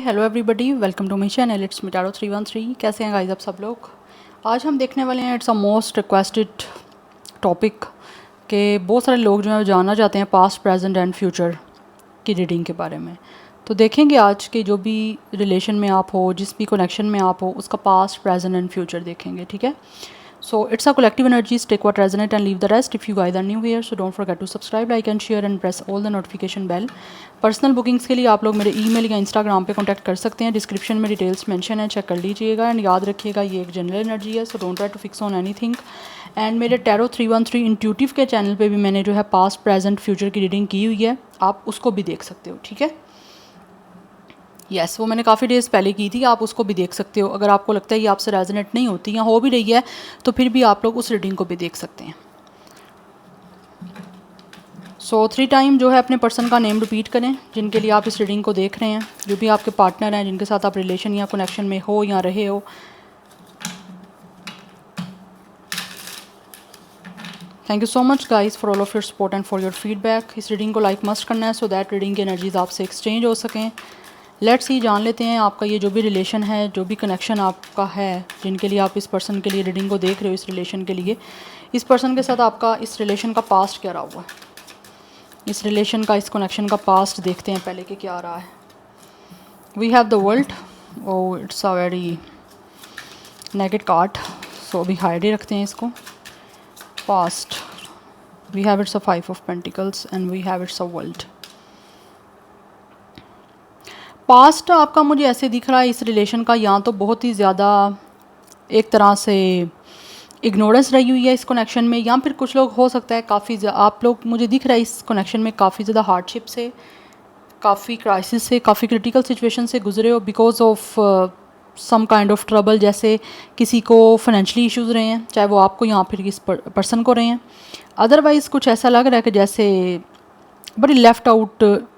Hello everybody, welcome to my channel. It's मिटारो 313। कैसे हैं गाइस आप सब लोग? आज हम देखने वाले हैं, it's a most requested topic के बहुत सारे लोग जो हैं जानना चाहते हैं पास्ट, प्रेजेंट एंड फ्यूचर की रीडिंग के बारे में। तो देखेंगे आज के जो भी रिलेशन में आप हो, जिस भी कनेक्शन में आप हो, उसका पास्ट, प्रेजेंट एंड फ्यूचर देखेंगे, ठीक है? So it's a collective energies, take what resonate and leave the rest. If you guys are new here, so don't forget to subscribe, like and share and press all the notification bell. Personal bookings के लिए आप लोग मेरे email या Instagram पे contact कर सकते हैं। डिस्क्रिप्शन में डिटेल्स मेंशन है, चेक कर लीजिएगा। एंड याद रखिएगा ये एक जनरल एनर्जी है, so don't try to fix on anything. And मेरे टैरो 313 इंट्यूटिव के चैनल पे भी मैंने जो है पास्ट, प्रेजेंट, फ्यूचर की रीडिंग की हुई है, आप उसको भी देख सकते हो, ठीक है? यस, वो मैंने काफ़ी डेज़ पहले की थी, आप उसको भी देख सकते हो। अगर आपको लगता है ये आपसे रेजोनेट नहीं होती या हो भी रही है तो फिर भी आप लोग उस रीडिंग को भी देख सकते हैं। सो 3 टाइम जो है अपने पर्सन का नेम रिपीट करें जिनके लिए आप इस रीडिंग को देख रहे हैं, जो भी आपके पार्टनर हैं, जिनके साथ आप रिलेशन या कनेक्शन में हो या रहे हो। Thank you so much guys for all of your support and for your feedback. इस रीडिंग को लाइक मस्ट करना है सो दैट रीडिंग की एनर्जीज आपसे एक्सचेंज हो सकें। लेट्स ही जान लेते हैं आपका ये जो भी रिलेशन है, जो भी कनेक्शन आपका है, जिनके लिए आप इस पर्सन के लिए रीडिंग को देख रहे हो, इस रिलेशन के लिए, इस पर्सन के साथ आपका इस रिलेशन का पास्ट क्या रहा हुआ है, इस रिलेशन का, इस कनेक्शन का पास्ट देखते हैं पहले कि क्या रहा है। We have the world. Oh it's a very negative card, so अभी हाइड ही रखते हैं इसको। Past, we have it's a 5 of pentacles and we have it's a world. Past आपका मुझे ऐसे दिख रहा है इस रिलेशन का, या तो बहुत ही ज़्यादा एक तरह से इग्नोरेंस रही हुई है इस कनेक्शन में, या फिर कुछ लोग हो सकता है काफ़ी आप लोग, मुझे दिख रहा है इस कनेक्शन में काफ़ी ज़्यादा हार्डशिप से, काफ़ी क्राइसिस से, काफ़ी क्रिटिकल सिचुएशन से गुजरे हो because of some kind of trouble. जैसे किसी को फाइनेंशियली इश्यूज़ रहे हैं, चाहे वो आपको या फिर इस पर्सन को रहे हैं। अदरवाइज़ कुछ ऐसा लग रहा है कि जैसे बड़ी लेफ़्ट आउट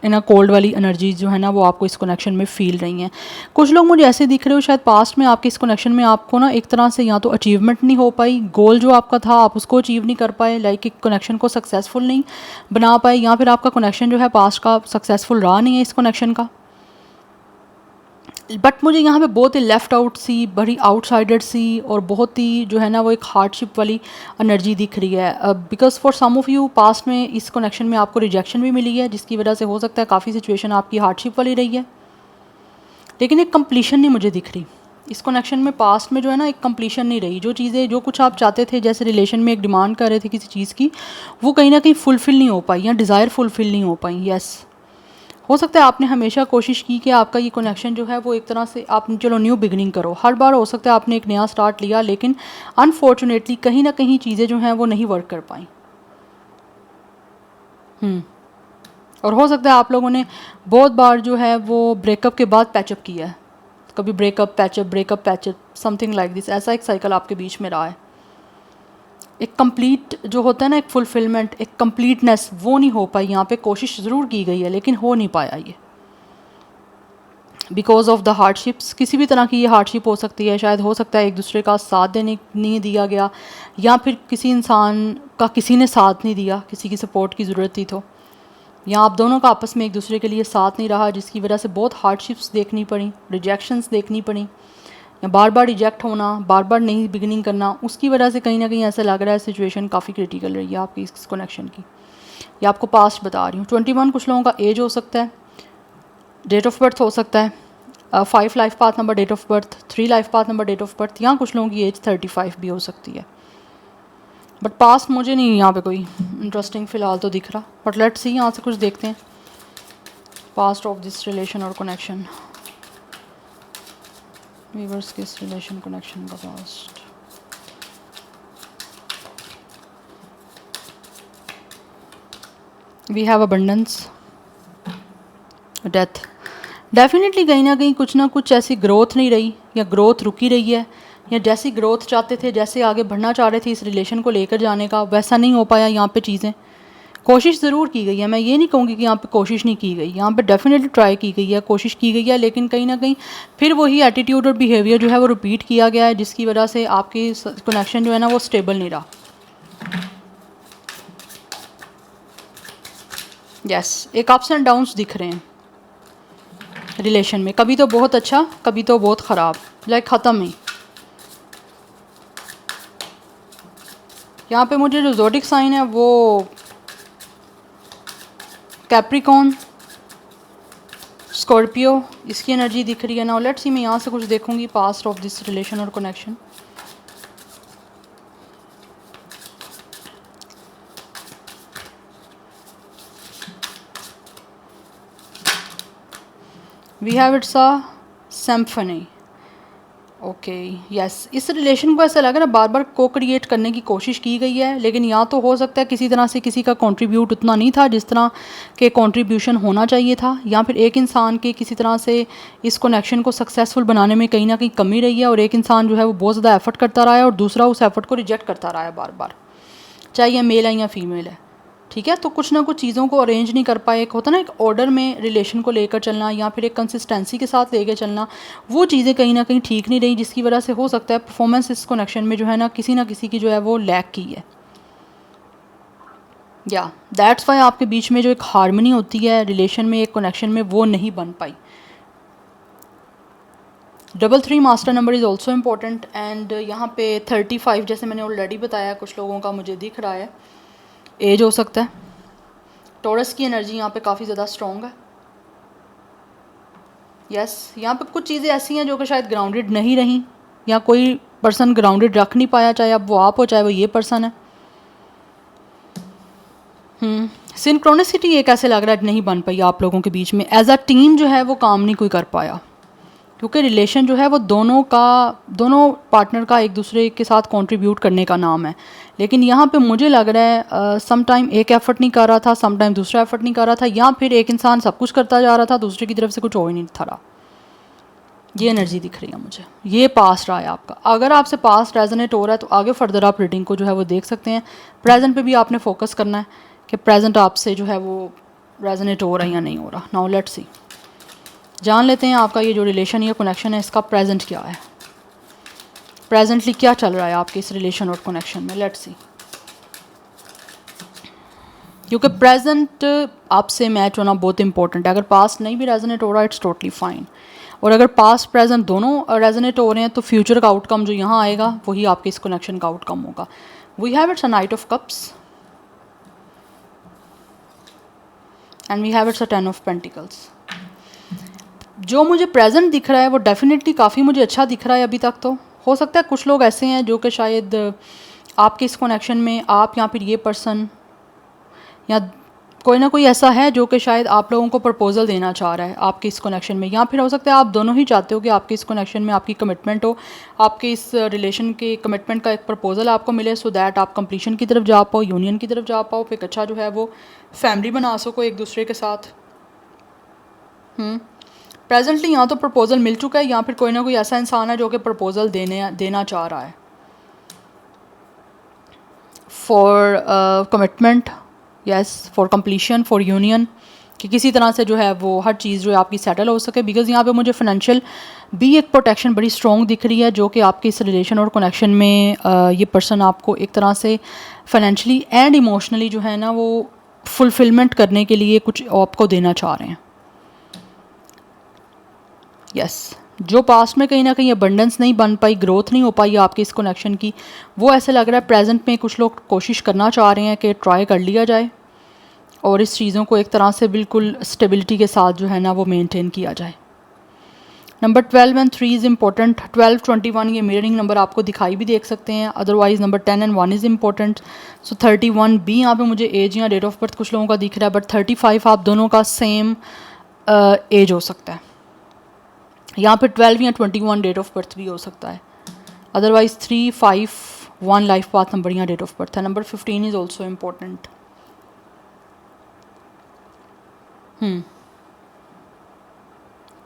इन कोल्ड वाली एनर्जीज जो है ना, वो आपको इस कनेक्शन में फील रही हैं। कुछ लोग मुझे ऐसे दिख रहे हो शायद पास्ट में आपके इस कनेक्शन में आपको ना एक तरह से या तो अचीवमेंट नहीं हो पाई, गोल जो आपका था आप उसको अचीव नहीं कर पाए, लाइक एक कनेक्शन को सक्सेसफुल नहीं बना पाए, या फिर आपका कनेक्शन जो है पास्ट का सक्सेसफुल रहा नहीं है इस कनेक्शन का। बट मुझे यहाँ पे बहुत ही लेफ़्ट आउट सी, बड़ी आउटसाइडर सी, और बहुत ही जो है ना वो एक हार्डशिप वाली एनर्जी दिख रही है। Because for some of you past में इस कनेक्शन में आपको रिजेक्शन भी मिली है, जिसकी वजह से हो सकता है काफ़ी सिचुएशन आपकी हार्डशिप वाली रही है। लेकिन एक कंप्लीशन नहीं मुझे दिख रही इस कनेक्शन में। पास्ट में जो है ना एक कंप्लीशन नहीं रही, जो चीज़ें, जो कुछ आप चाहते थे, जैसे रिलेशन में एक डिमांड कर रहे थे किसी चीज़ की, वो कहीं ना कहीं फुलफ़िल नहीं हो पाई, या डिज़ायर फुलफ़िल नहीं हो पाई। यस, हो सकता है आपने हमेशा कोशिश की कि आपका ये कनेक्शन जो है वो एक तरह से आप चलो न्यू बिगनिंग करो, हर बार हो सकता है आपने एक नया स्टार्ट लिया, लेकिन अनफॉर्चुनेटली कहीं ना कहीं चीज़ें जो हैं वो नहीं वर्क कर पाई। और हो सकता है आप लोगों ने बहुत बार जो है वो ब्रेकअप के बाद पैचअप किया है, कभी breakup patchup, something like this. ऐसा एक साइकिल आपके बीच में रहा है। एक कंप्लीट जो होता है ना, एक फुलफिलमेंट, एक कंप्लीटनेस, वो नहीं हो पाई यहाँ पे। कोशिश ज़रूर की गई है लेकिन हो नहीं पाया ये, बिकॉज ऑफ द हार्डशिप्स। किसी भी तरह की ये हार्डशिप हो सकती है, शायद हो सकता है एक दूसरे का साथ देने नहीं दिया गया, या फिर किसी इंसान का किसी ने साथ नहीं दिया, किसी की सपोर्ट की ज़रूरत थी तो, या आप दोनों का आपस में एक दूसरे के लिए साथ नहीं रहा, जिसकी वजह से बहुत हार्डशिप्स देखनी पड़ी, रिजेक्शंस देखनी पड़ी, या बार बार रिजेक्ट होना, बार बार नहीं बिगनिंग करना, उसकी वजह से कहीं ना कहीं ऐसा लग रहा है सिचुएशन काफ़ी क्रिटिकल रही है आपकी इस कनेक्शन की। या आपको पास्ट बता रही हूँ। 21 कुछ लोगों का एज हो सकता है, डेट ऑफ बर्थ हो सकता है 5 life path number date of birth, 3 life path number date of birth, या कुछ लोगों की एज 35 भी हो सकती है। बट पास्ट मुझे नहीं यहाँ पे कोई इंटरेस्टिंग फ़िलहाल तो दिख रहा, बट लेट्स सी, यहाँ से कुछ देखते हैं पास्ट ऑफ दिस रिलेशन और कनेक्शन। व्यूअर्स के इस रिलेशन कनेक्शन का past. We have abundance, death. Definitely कहीं ना कहीं कुछ ना कुछ ऐसी ग्रोथ नहीं रही, या ग्रोथ रुकी रही है, या जैसी ग्रोथ चाहते थे, जैसे आगे बढ़ना चाह रहे थे इस रिलेशन को लेकर जाने का, वैसा नहीं हो पाया यहाँ पे चीज़ें। कोशिश ज़रूर की गई है, मैं ये नहीं कहूँगी कि यहाँ पे कोशिश नहीं की गई, यहाँ पे डेफिनेटली ट्राई की गई है, कोशिश की गई है, लेकिन कहीं ना कहीं फिर वही एटीट्यूड और बिहेवियर जो है वो रिपीट किया गया है, जिसकी वजह से आपकी कनेक्शन जो है ना वो स्टेबल नहीं रहा। यस, एक अप्स एंड डाउन्स दिख रहे हैं। रिलेशन में, कभी तो बहुत अच्छा, कभी तो बहुत ख़राब, लाइक ख़त्म ही। यहाँ पे मुझे जो ज़ोडिक साइन है वो कैप्रिकॉन, स्कॉर्पियो, इसकी एनर्जी दिख रही है। नाउ लेट्स सी, मैं यहाँ से कुछ देखूँगी पास्ट ऑफ दिस रिलेशन और connection. We have it's a symphony. Okay yes, इस रिलेशन को ऐसा लग रहा है बार बार को क्रिएट करने की कोशिश की गई है, लेकिन या तो हो सकता है किसी तरह से किसी का कंट्रीब्यूट उतना नहीं था जिस तरह के कंट्रीब्यूशन होना चाहिए था, या फिर एक इंसान के किसी तरह से इस कनेक्शन को सक्सेसफुल बनाने में कहीं ना कहीं कमी रही है, और एक इंसान जो है वो बहुत ज़्यादा एफर्ट करता रहा है और दूसरा उस एफर्ट को रिजेक्ट करता रहा है बार बार, चाहे ये मेल है या फीमेल है। ठीक है, तो कुछ ना कुछ चीज़ों को अरेंज नहीं कर पाए। एक होता ना एक ऑर्डर में रिलेशन को लेकर चलना, या फिर एक कंसिस्टेंसी के साथ लेकर चलना, वो चीज़ें कहीं ना कहीं ठीक नहीं रही, जिसकी वजह से हो सकता है परफॉर्मेंस इस कनेक्शन में जो है ना किसी की जो है वो लैक की है। या दैट्स वाई आपके बीच में जो एक हार्मनी होती है रिलेशन में, एक कनेक्शन में, वो नहीं बन पाई। 3 master number is also important. And यहाँ पे 35 जैसे मैंने ऑलरेडी बताया कुछ लोगों का मुझे दिख रहा है एज हो सकता है। टॉरस की एनर्जी यहाँ पे काफ़ी ज़्यादा स्ट्रॉन्ग है। यस, यहाँ पे कुछ चीज़ें ऐसी हैं जो कि शायद ग्राउंडेड नहीं रहीं, या कोई पर्सन ग्राउंडेड रख नहीं पाया, चाहे अब वो आप हो चाहे वो ये पर्सन है। सिंक्रोनिसिटी एक ऐसे लग रहा है नहीं बन पाई आप लोगों के बीच में, एज अ टीम जो है वो काम नहीं कोई कर पाया, क्योंकि रिलेशन जो है वो दोनों पार्टनर का एक दूसरे के साथ कंट्रीब्यूट करने का नाम है। लेकिन यहाँ पे मुझे लग रहा है सम टाइम एक एफर्ट नहीं कर रहा था, सम टाइम दूसरा एफर्ट नहीं कर रहा था, या फिर एक इंसान सब कुछ करता जा रहा था, दूसरे की तरफ से कुछ हो ही नहीं था रहा। ये एनर्जी दिख रही है मुझे, ये पास्ट रहा है आपका। अगर आपसे पास्ट रेजोनेट हो रहा है तो आगे फर्दर आप रीडिंग को जो है वो देख सकते हैं। प्रेजेंट पे भी आपने फोकस करना है कि प्रेजेंट आपसे जो है वो रेजोनेट हो रहा है या नहीं हो रहा। नाउ लेट्स सी, जान लेते हैं आपका ये जो रिलेशन या कनेक्शन है इसका प्रेजेंट क्या है, प्रेजेंटली क्या चल रहा है आपके इस रिलेशन और कनेक्शन में। लेट्स सी, क्योंकि प्रेजेंट आपसे मैच होना बहुत इंपॉर्टेंट है। अगर पास्ट नहीं भी रेजोनेट हो रहा है इट्स टोटली फाइन, और अगर पास्ट प्रेजेंट दोनों रेजोनेट हो रहे हैं तो फ्यूचर का आउटकम जो यहाँ आएगा वही आपके इस कनेक्शन का आउटकम होगा। We have it's a knight of cups and we have it's a 10 of pentacles. जो मुझे प्रेजेंट दिख रहा है वो डेफिनेटली काफ़ी मुझे अच्छा दिख रहा है अभी तक। तो हो सकता है कुछ लोग ऐसे हैं जो कि शायद आपके इस कनेक्शन में आप या फिर ये पर्सन या कोई ना कोई ऐसा है जो कि शायद आप लोगों को प्रपोजल देना चाह रहा है आपके इस कनेक्शन में, या फिर हो सकता है आप दोनों ही चाहते हो कि आपके इस कनेक्शन में आपकी कमिटमेंट हो, आपके इस रिलेशन के कमिटमेंट का एक प्रपोजल आपको मिले, सो दैट आप कंप्लीशन की तरफ जा पाओ, यूनियन की तरफ जा पाओ, फिर अच्छा जो है वो फैमिली बना सको एक दूसरे के साथ। प्रेजेंटली यहाँ तो प्रपोजल मिल चुका है, या फिर कोई ना कोई ऐसा इंसान है जो कि प्रपोजल देना चाह रहा है for commitment, yes, for completion, for union, कि किसी तरह से जो है वो हर चीज़ जो है आपकी सेटल हो सके। बिकॉज यहाँ पे मुझे फाइनेंशियल भी एक प्रोटेक्शन बड़ी स्ट्रॉन्ग दिख रही है, जो कि आपके इस रिलेशन और कनेक्शन में ये पर्सन आपको एक तरह से फाइनेंशियली एंड इमोशनली जो है ना वो फुलफिलमेंट करने के लिए कुछ आपको देना चाह रहे हैं। यस, जो पास्ट में कहीं ना कहीं अबंडेंस नहीं बन पाई, ग्रोथ नहीं हो पाई आपके इस कनेक्शन की, वो ऐसे लग रहा है प्रेजेंट में कुछ लोग कोशिश करना चाह रहे हैं कि ट्राई कर लिया जाए और इस चीज़ों को एक तरह से बिल्कुल स्टेबिलिटी के साथ जो है ना वो मेंटेन किया जाए। Number 12 and 3 is important. 12, 21 ये मिररिंग नंबर आपको दिखाई भी देख सकते हैं, otherwise number 10 and 1 is important. So 31 भी यहाँ पे मुझे एज या डेट ऑफ बर्थ कुछ लोगों का दिख रहा है, बट 35 आप दोनों का सेम एज हो सकता है। यहाँ पे 12 या 21 डेट ऑफ बर्थ भी हो सकता है, अदरवाइज 3, 5, 1 लाइफ पाथ नंबर या डेट ऑफ बर्थ है। Number 15 is also important.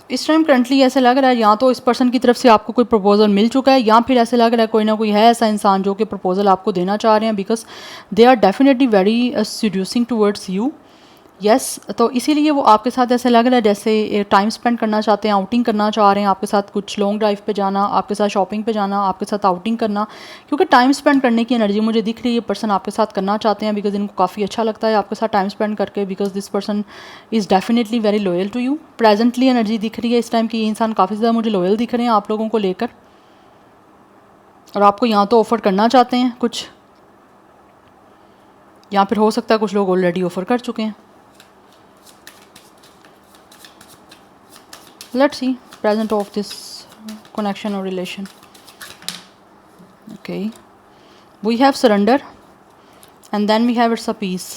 इस टाइम करंटली ऐसे लग रहा है या तो इस पर्सन की तरफ से आपको कोई प्रपोजल मिल चुका है, या फिर ऐसे लग रहा है कोई ना कोई है ऐसा इंसान जो कि प्रपोजल आपको देना चाह रहे हैं, because they are definitely very seducing towards you. Yes तो इसीलिए वो आपके साथ ऐसे लग रहा है जैसे टाइम स्पेंड करना चाहते हैं, आउटिंग करना चाह रहे हैं आपके साथ, कुछ लॉन्ग ड्राइव पे जाना, आपके साथ शॉपिंग पे जाना, आपके साथ आउटिंग करना, क्योंकि टाइम स्पेंड करने की एनर्जी मुझे दिख रही है पर्सन आपके साथ करना चाहते हैं, बिकॉज इनको काफ़ी अच्छा लगता है आपके साथ टाइम स्पेंड करके, because this person is definitely very loyal to you. Presently energy दिख रही है इस टाइम की ये इंसान काफ़ी ज़्यादा मुझे लॉयल दिख रहे हैं आप लोगों को लेकर, और आपको यहाँ तो ऑफ़र करना चाहते हैं कुछ, या फिर हो सकता है कुछ लोग ऑलरेडी ऑफ़र कर चुके हैं। Let's see present of this connection or relation. Okay, we have surrender and then we have it's a peace.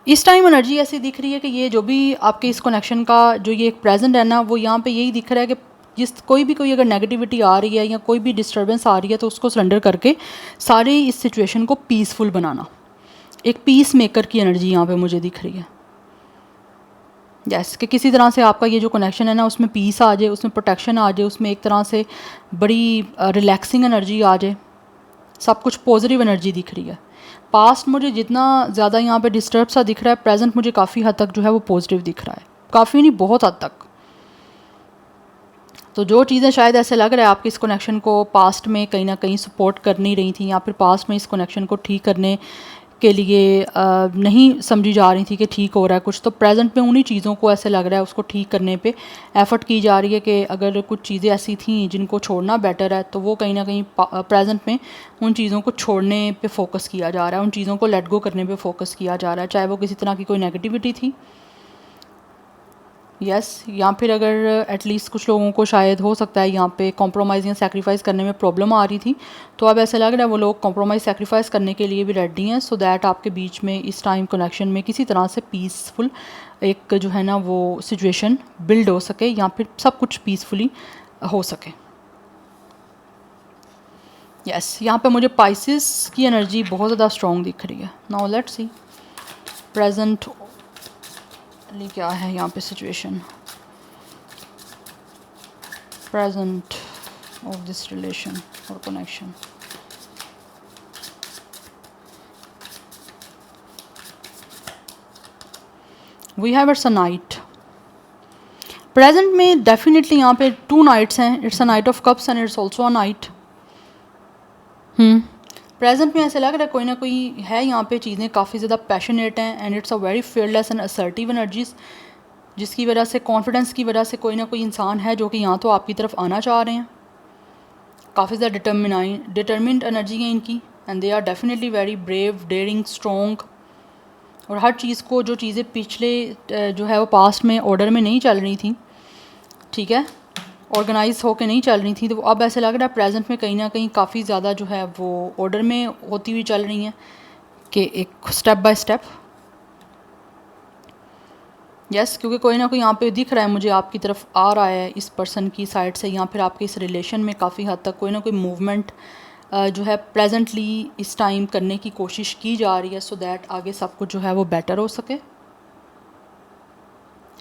इस टाइम एनर्जी ऐसी दिख रही है कि ये जो भी आपके इस कनेक्शन का जो ये एक प्रेजेंट है ना, वो यहाँ पे यही दिख रहा है कि कोई अगर नेगेटिविटी आ रही है या कोई भी डिस्टर्बेंस आ रही है तो उसको सरेंडर करके सारी इस सिचुएशन को पीसफुल बनाना, एक पीस मेकर की एनर्जी यहाँ पे मुझे दिख रही है। यस कि किसी तरह से आपका ये जो कनेक्शन है ना उसमें पीस आ जाए, उसमें प्रोटेक्शन आ जाए, उसमें एक तरह से बड़ी रिलैक्सिंग एनर्जी आ जाए, सब कुछ पॉजिटिव एनर्जी दिख रही है। पास्ट मुझे जितना ज़्यादा यहाँ पे डिस्टर्ब सा दिख रहा है, प्रेजेंट मुझे काफ़ी हद तक जो है वो पॉजिटिव दिख रहा है, काफ़ी नहीं बहुत हद तक। तो जो चीज़ें शायद ऐसे लग रहा है आपके इस कनेक्शन को पास्ट में कहीं ना कहीं सपोर्ट कर नहीं रही थी, या फिर पास्ट में इस कनेक्शन को ठीक करने के लिए नहीं समझी जा रही थी कि ठीक हो रहा है कुछ, तो प्रेजेंट में उन्हीं चीज़ों को ऐसे लग रहा है उसको ठीक करने पे एफ़र्ट की जा रही है कि अगर कुछ चीज़ें ऐसी थी जिनको छोड़ना बेटर है तो वो कहीं ना कहीं प्रेजेंट में उन चीज़ों को छोड़ने पे फोकस किया जा रहा है, उन चीज़ों को लेट गो करने पे फोकस किया जा रहा है, चाहे वो किसी तरह की कोई नेगेटिविटी थी। यस या फिर अगर एटलीस्ट कुछ लोगों को शायद हो सकता है यहाँ पे कॉम्प्रोमाइज़ या सेक्रीफाइस करने में प्रॉब्लम आ रही थी, तो अब ऐसा लग रहा है वो लोग कॉम्प्रोमाइज़ सेक्रीफाइस करने के लिए भी रेडी हैं, सो दैट आपके बीच में इस टाइम कनेक्शन में किसी तरह से पीसफुल एक जो है ना वो सिचुएशन बिल्ड हो सके, या फिर सब कुछ पीसफुली हो सके। यस यहाँ पे मुझे पाइसेस की एनर्जी बहुत ज़्यादा स्ट्रॉन्ग दिख रही है। नाउ लेट्स सी प्रेजेंट क्या है यहाँ पे situation present of this relation और connection. We have it's a knight. Present में डेफिनेटली यहाँ पे 2 नाइट्स हैं, it's a knight of cups and it's also a knight. Present में ऐसे लग रहा है कोई ना कोई है यहाँ पे, चीज़ें काफ़ी ज़्यादा पैशनेट हैं and it's a very fearless and assertive energies, जिसकी वजह से कॉन्फिडेंस की वजह से कोई ना कोई इंसान है जो कि यहाँ तो आपकी तरफ आना चाह रहे हैं, काफ़ी ज़्यादा डिटर्मिन्ड एनर्जी है इनकी, and they are definitely very brave, daring, strong, और हर चीज़ को जो चीज़ें पिछले जो है वो पास्ट में ऑर्डर में नहीं चल रही थी, ठीक है, ऑर्गेनाइज होकर नहीं चल रही थी, तो अब ऐसे लग रहा है प्रेजेंट में कहीं ना कहीं काफ़ी ज़्यादा जो है वो ऑर्डर में होती हुई चल रही हैं कि एक स्टेप बाय स्टेप। यस क्योंकि कोई ना कोई यहाँ पे दिख रहा है मुझे आपकी तरफ आ रहा है इस पर्सन की साइड से, या फिर आपके इस रिलेशन में काफ़ी हद तक कोई ना कोई मूवमेंट जो है प्रेजेंटली इस टाइम करने की कोशिश की जा रही है, सो दैट आगे सब कुछ जो है वो बेटर हो सके।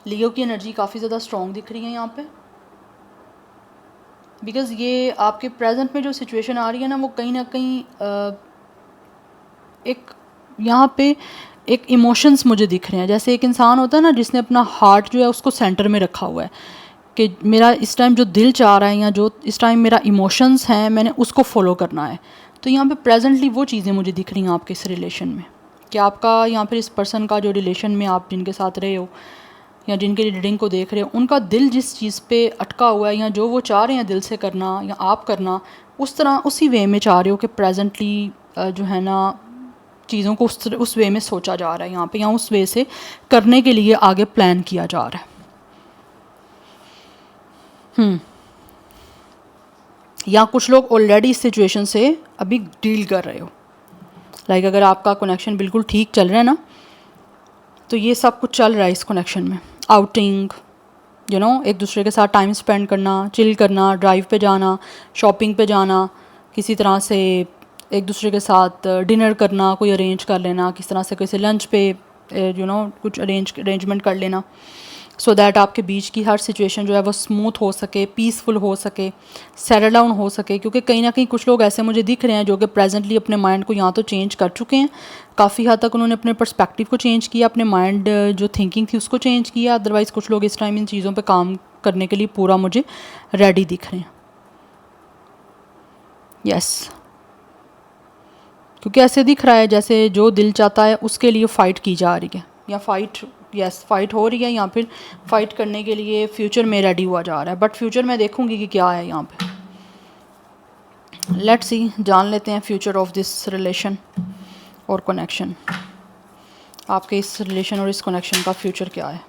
लियो की एनर्जी काफ़ी ज़्यादा स्ट्रॉन्ग दिख रही है यहाँ पे, बिकॉज़ ये आपके प्रेजेंट में जो सिचुएशन आ रही है ना वो कहीं ना कहीं एक यहाँ पे एक इमोशंस मुझे दिख रहे हैं, जैसे एक इंसान होता है ना जिसने अपना हार्ट जो है उसको सेंटर में रखा हुआ है कि मेरा इस टाइम जो दिल चाह रहा है या जो इस टाइम मेरा इमोशंस हैं मैंने उसको फॉलो करना है। तो यहाँ पे प्रेजेंटली वो चीज़ें मुझे दिख रही हैं आपके इस रिलेशन में, कि आपका यहाँ पर इस पर्सन का जो रिलेशन में आप जिनके साथ रहे हो या जिनके रीडिंग को देख रहे हो, उनका दिल जिस चीज़ पे अटका हुआ है या जो वो चाह रहे हैं दिल से करना या आप करना, उस तरह उसी वे में चाह रहे हो कि प्रेजेंटली जो है ना चीज़ों को उस वे में सोचा जा रहा है यहाँ पे, या उस वे से करने के लिए आगे प्लान किया जा रहा है। या कुछ लोग ऑलरेडी इस सिचुएशन से अभी डील कर रहे हो, लाइक अगर आपका कनेक्शन बिल्कुल ठीक चल रहा है ना तो ये सब कुछ चल रहा है इस कनेक्शन में, आउटिंग यू नो एक दूसरे के साथ टाइम स्पेंड करना, चिल करना, ड्राइव पे जाना, शॉपिंग पे जाना, किसी तरह से एक दूसरे के साथ डिनर करना, कोई अरेंज कर लेना, किस तरह से किसी लंच पे यू नो कुछ अरेंजमेंट कर लेना, सो दैट आपके बीच की हर सिचुएशन जो है वो स्मूथ हो सके, पीसफुल हो सके, सेटल डाउन हो सके। क्योंकि कहीं ना कहीं कुछ लोग ऐसे मुझे दिख रहे हैं जो कि प्रेजेंटली अपने माइंड को यहाँ तो चेंज कर चुके हैं, काफ़ी हद तक उन्होंने अपने पर्सपेक्टिव को चेंज किया, अपने माइंड जो थिंकिंग थी उसको चेंज किया। अदरवाइज़ कुछ लोग इस टाइम इन चीज़ों पर काम करने के लिए पूरा मुझे रेडी दिख रहे हैं। यस, क्योंकि ऐसे दिख रहा है जैसे जो दिल चाहता है उसके लिए फ़ाइट की जा रही है, या फाइट हो रही है, या फिर फाइट करने के लिए फ्यूचर में रेडी हुआ जा रहा है। बट फ्यूचर में देखूंगी कि क्या है यहाँ पे। लेट्स सी, जान लेते हैं फ्यूचर ऑफ दिस रिलेशन और कनेक्शन। आपके इस रिलेशन और इस कनेक्शन का फ्यूचर क्या है?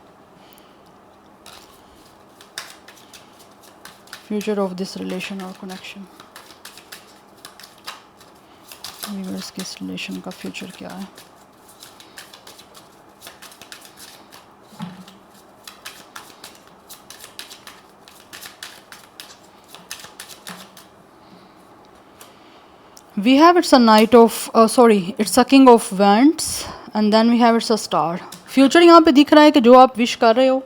फ्यूचर ऑफ दिस रिलेशन और कनेक्शन, यूनिवर्स के इस रिलेशन का फ्यूचर क्या है? We have it's a knight of it's a king of wands and then we have it's a star. Future यहाँ पे दिख रहा है कि जो आप विश कर रहे हो,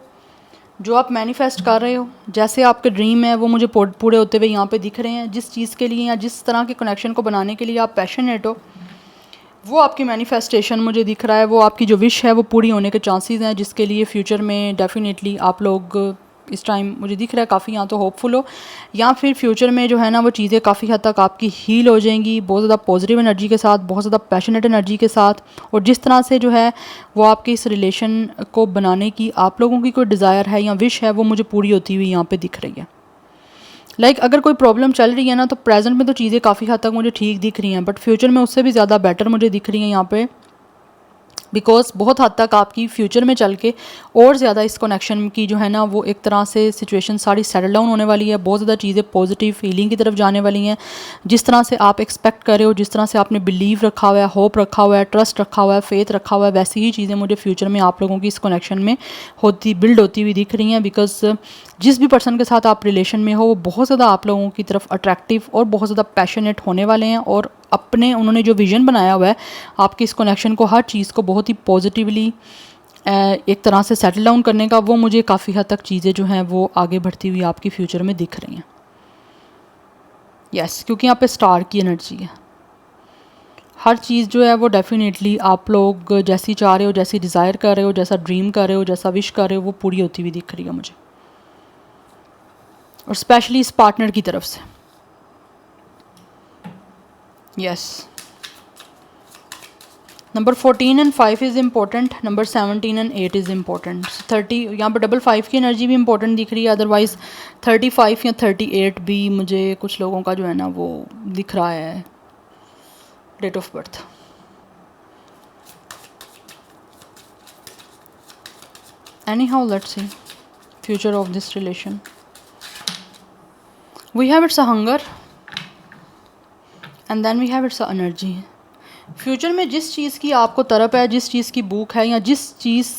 जो आप मैनिफेस्ट कर रहे हो, जैसे आपके ड्रीम है वो मुझे पूरे होते हुए यहाँ पे दिख रहे हैं। जिस चीज़ के लिए या जिस तरह के कनेक्शन को बनाने के लिए आप पैशनेट हो, वो आपकी मैनिफेस्टेशन मुझे दिख रहा है, वो आपकी जो विश है वो पूरी होने के चांसेस हैं, जिसके लिए फ्यूचर में डेफिनेटली आप लोग इस टाइम मुझे दिख रहा है काफ़ी यहाँ तो होपफुल हो, या फिर फ्यूचर में जो है ना वो चीज़ें काफ़ी हद तक आपकी हील हो जाएंगी, बहुत ज़्यादा पॉजिटिव एनर्जी के साथ, बहुत ज़्यादा पैशनेट एनर्जी के साथ। और जिस तरह से जो है वो आपके इस रिलेशन को बनाने की आप लोगों की कोई डिज़ायर है या विश है वो मुझे पूरी होती हुई यहाँ पर दिख रही है। अगर कोई प्रॉब्लम चल रही है ना, तो प्रेजेंट में तो चीज़ें काफ़ी हद तक मुझे ठीक दिख रही हैं, बट फ्यूचर में उससे भी ज़्यादा बेटर मुझे दिख रही हैं यहाँ पे। बिकॉज बहुत हद तक आपकी फ्यूचर में चल के और ज़्यादा इस कनेक्शन की जो है ना वो एक तरह से सिचुएशन सारी सेटल डाउन होने वाली है। बहुत ज़्यादा चीज़ें पॉजिटिव फीलिंग की तरफ जाने वाली हैं। जिस तरह से आप एक्सपेक्ट कर रहे हो, जिस तरह से आपने बिलीव रखा हुआ है, होप रखा हुआ है, ट्रस्ट रखा हुआ है, फेथ रखा हुआ है, वैसी ही चीज़ें मुझे फ्यूचर में आप लोगों की इस कनेक्शन में बिल्ड होती हुई दिख रही हैं। बिकॉज जिस भी पर्सन के साथ आप रिलेशन में हो वो बहुत ज़्यादा आप लोगों की तरफ अट्रैक्टिव और बहुत ज़्यादा पैशनेट होने वाले हैं, और अपने उन्होंने जो विज़न बनाया हुआ है आपकी इस कनेक्शन को, हर चीज़ को बहुत ही पॉजिटिवली एक तरह से सेटल डाउन करने का, वो मुझे काफ़ी हद तक चीज़ें जो हैं वो आगे बढ़ती हुई आपकी फ्यूचर में दिख रही हैं। यस, क्योंकि यहाँ पे स्टार की एनर्जी है। हर चीज़ जो है वो डेफिनेटली आप लोग जैसी चाह रहे हो, जैसी डिज़ायर कर रहे हो, जैसा ड्रीम कर रहे हो, जैसा विश कर रहे हो, वो पूरी होती हुई दिख रही है मुझे, और स्पेशली इस पार्टनर की तरफ से। Yes, number 14 and 5 is important, number 17 and 8 is important. 30 यहाँ पर डबल 5 की एनर्जी भी इम्पोर्टेंट दिख रही है। अदरवाइज़ 35 या 38 भी मुझे कुछ लोगों का जो है ना वो दिख रहा है date of birth. Anyhow let's see future of this relation. We have it's a hunger and then we have it's a energy. फ्यूचर में जिस चीज़ की आपको तड़प है, जिस चीज़ की भूख है, या जिस चीज़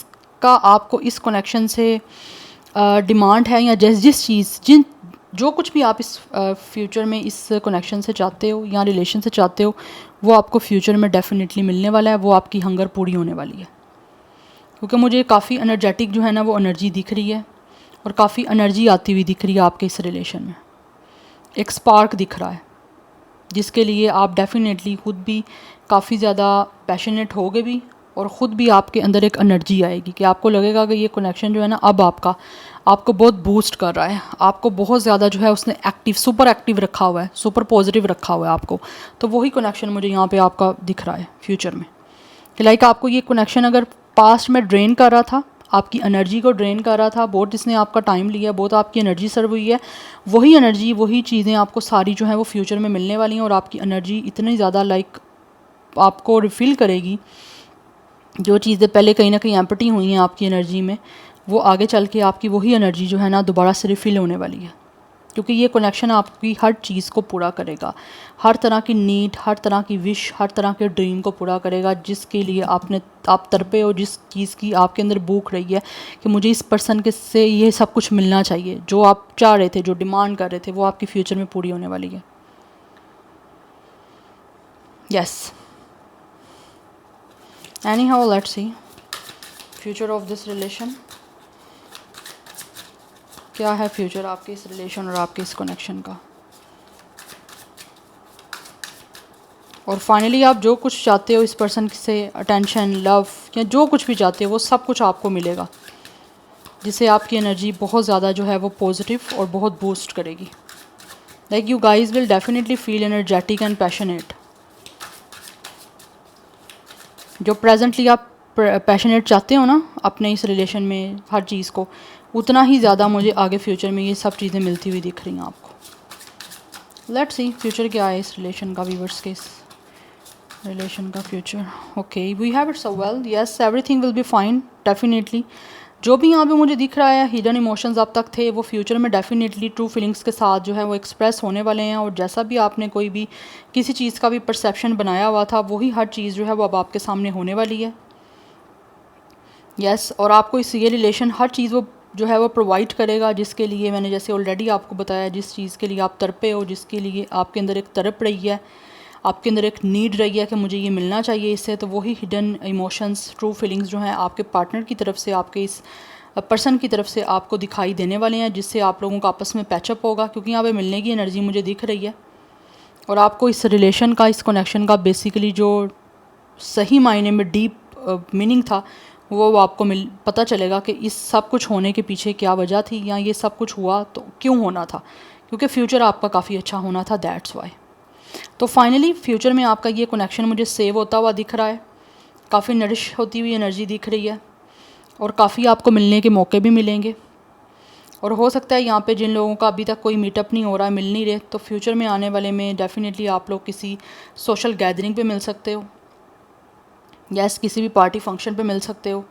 का आपको इस कनेक्शन से डिमांड है, या जिस चीज़ जो कुछ भी आप इस फ्यूचर में इस कनेक्शन से चाहते हो या रिलेशन से चाहते हो, वो आपको फ्यूचर में डेफिनेटली मिलने वाला है। वो आपकी हंगर पूरी होने वाली है, क्योंकि मुझे काफ़ी एनर्जेटिक जो है ना वो एनर्जी दिख रही है, और काफ़ी एनर्जी आती हुई दिख रही है आपके इस रिलेशन में। एक स्पार्क दिख रहा है जिसके लिए आप डेफिनेटली खुद भी काफ़ी ज़्यादा पैशनेट होगे भी, और ख़ुद भी आपके अंदर एक एनर्जी आएगी कि आपको लगेगा कि ये कनेक्शन जो है ना अब आपको बहुत बूस्ट कर रहा है, आपको बहुत ज़्यादा जो है उसने सुपर एक्टिव रखा हुआ है, सुपर पॉजिटिव रखा हुआ है आपको। तो वही कनेक्शन मुझे यहाँ पे आपका दिख रहा है फ्यूचर में कि आपको ये कनेक्शन अगर पास्ट में ड्रेन कर रहा था, आपकी एनर्जी को ड्रेन कर रहा था, बहुत इसने आपका टाइम लिया, बहुत आपकी एनर्जी सर्व हुई है, वही एनर्जी वही चीज़ें आपको सारी जो है वो फ्यूचर में मिलने वाली हैं, और आपकी एनर्जी इतनी ज़्यादा आपको रिफ़िल करेगी। जो चीज़ें पहले कहीं ना कहीं एम्प्टी हुई हैं आपकी एनर्जी में, वो आगे चल के आपकी वही एनर्जी जो है ना दोबारा से रिफ़िल होने वाली है, क्योंकि ये कनेक्शन आपकी हर चीज़ को पूरा करेगा, हर तरह की नीड, हर तरह की विश, हर तरह के ड्रीम को पूरा करेगा, जिसके लिए आप तड़पे हो, जिस चीज़ की आपके अंदर भूख रही है कि मुझे इस पर्सन के से ये सब कुछ मिलना चाहिए, जो आप चाह रहे थे, जो डिमांड कर रहे थे, वो आपकी फ्यूचर में पूरी होने वाली है। Yes, anyhow let's see future of this relation क्या है फ्यूचर आपके इस रिलेशन और आपके इस कनेक्शन का। और फाइनली आप जो कुछ चाहते हो इस पर्सन से, अटेंशन, लव या जो कुछ भी चाहते हो वो सब कुछ आपको मिलेगा, जिससे आपकी एनर्जी बहुत ज़्यादा जो है वो पॉजिटिव और बहुत बूस्ट करेगी। Like you guys will definitely feel energetic and passionate. जो प्रेजेंटली आप पैशनेट चाहते हो ना अपने इस रिलेशन में हर चीज़ को, उतना ही ज़्यादा मुझे आगे फ्यूचर में ये सब चीज़ें मिलती हुई दिख रही हैं आपको। लेट्स सी फ्यूचर क्या है इस रिलेशन का, व्यूअर्स के इस रिलेशन का future. Okay, we have it so well, yes everything will be fine definitely. जो भी यहाँ पे मुझे दिख रहा है हिडन इमोशंस अब तक थे वो फ्यूचर में डेफिनेटली ट्रू फीलिंग्स के साथ जो है वो एक्सप्रेस होने वाले हैं। और जैसा भी आपने कोई भी किसी चीज़ का भी परसेप्शन बनाया हुआ था वही हर चीज़ जो है वो अब आपके सामने होने वाली है। यस, और आपको इस ये रिलेशन हर चीज़ वो जो है वो प्रोवाइड करेगा जिसके लिए मैंने जैसे ऑलरेडी आपको बताया, जिस चीज़ के लिए आप तड़पे हो, जिसके लिए आपके अंदर एक तड़प रही है, आपके अंदर एक नीड रही है कि मुझे ये मिलना चाहिए इससे, तो वही हिडन इमोशंस, ट्रू फीलिंग्स जो हैं आपके पार्टनर की तरफ से, आपके इस पर्सन की तरफ से आपको दिखाई देने वाले हैं, जिससे आप लोगों का आपस में पैचअप होगा। क्योंकि यहाँ पे मिलने की एनर्जी मुझे दिख रही है और आपको इस रिलेशन का, इस कनेक्शन का बेसिकली जो सही मायने में डीप मीनिंग था वो आपको पता चलेगा कि इस सब कुछ होने के पीछे क्या वजह थी, या ये सब कुछ हुआ तो क्यों होना था, क्योंकि फ्यूचर आपका काफ़ी अच्छा होना था, दैट्स वाई। तो फाइनली फ्यूचर में आपका ये कनेक्शन मुझे सेव होता हुआ दिख रहा है, काफ़ी नरिश होती हुई एनर्जी दिख रही है और काफ़ी आपको मिलने के मौके भी मिलेंगे। और हो सकता है यहाँ पे जिन लोगों का अभी तक कोई मीटअप नहीं हो रहा है, मिल नहीं रहे, तो फ्यूचर में आने वाले में डेफिनेटली आप लोग किसी सोशल गैदरिंग पे मिल सकते हो, यस किसी भी पार्टी फंक्शन पे मिल सकते हो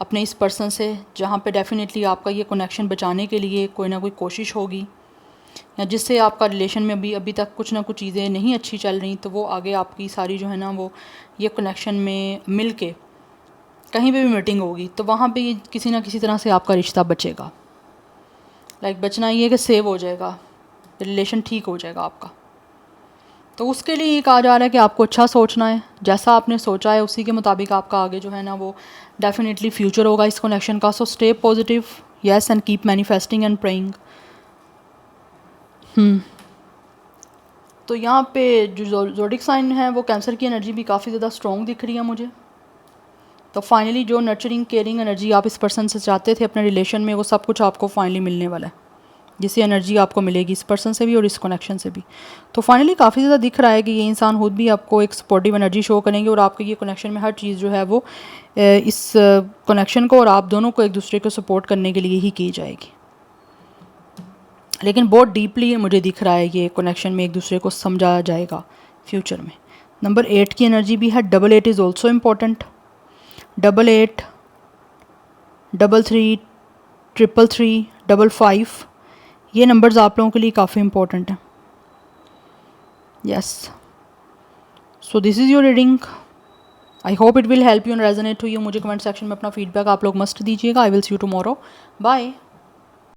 अपने इस पर्सन से, जहाँ पे डेफिनेटली आपका ये कनेक्शन बचाने के लिए कोई ना कोई कोशिश होगी, या जिससे आपका रिलेशन में अभी तक कुछ ना कुछ चीज़ें नहीं अच्छी चल रही, तो वो आगे आपकी सारी जो है ना वो ये कनेक्शन में मिल के कहीं पे भी मीटिंग होगी तो वहाँ पे किसी ना किसी तरह से आपका रिश्ता बचेगा। लाइक बचना ये है कि सेव हो जाएगा, रिलेशन ठीक हो जाएगा आपका। तो उसके लिए ये कहा जा रहा है कि आपको अच्छा सोचना है, जैसा आपने सोचा है उसी के मुताबिक आपका आगे जो है ना वो डेफिनेटली फ्यूचर होगा इस कनेक्शन का। So stay positive, yes, and keep manifesting and praying. तो यहाँ पे जो ज़ोडिक साइन है वो कैंसर की एनर्जी भी काफ़ी ज़्यादा स्ट्रॉन्ग दिख रही है मुझे। तो फाइनली जो नर्चरिंग, केयरिंग एनर्जी आप इस पर्सन से चाहते थे अपने रिलेशन में, वो सब कुछ आपको फाइनली मिलने वाला है, जिससे एनर्जी आपको मिलेगी इस पर्सन से भी और इस कनेक्शन से भी। तो फाइनली काफ़ी ज़्यादा दिख रहा है कि ये इंसान खुद भी आपको एक सपोर्टिव एनर्जी शो करेंगे और आपके ये कनेक्शन में हर चीज़ जो है वो इस कनेक्शन को और आप दोनों को एक दूसरे को सपोर्ट करने के लिए ही की जाएगी। लेकिन बहुत डीपली मुझे दिख रहा है ये कनेक्शन में एक दूसरे को समझा जाएगा फ्यूचर में। नंबर 8 की एनर्जी भी है, 88 इज़ ऑल्सो इम्पॉर्टेंट, 88, 33, 333, 55, ये नंबर्स आप लोगों के लिए काफ़ी इंपॉर्टेंट हैं। Yes, so this is your reading, I hope it will help you and resonate to you. मुझे कमेंट सेक्शन में अपना फीडबैक आप लोग मस्ट दीजिएगा। I will see you tomorrow, bye.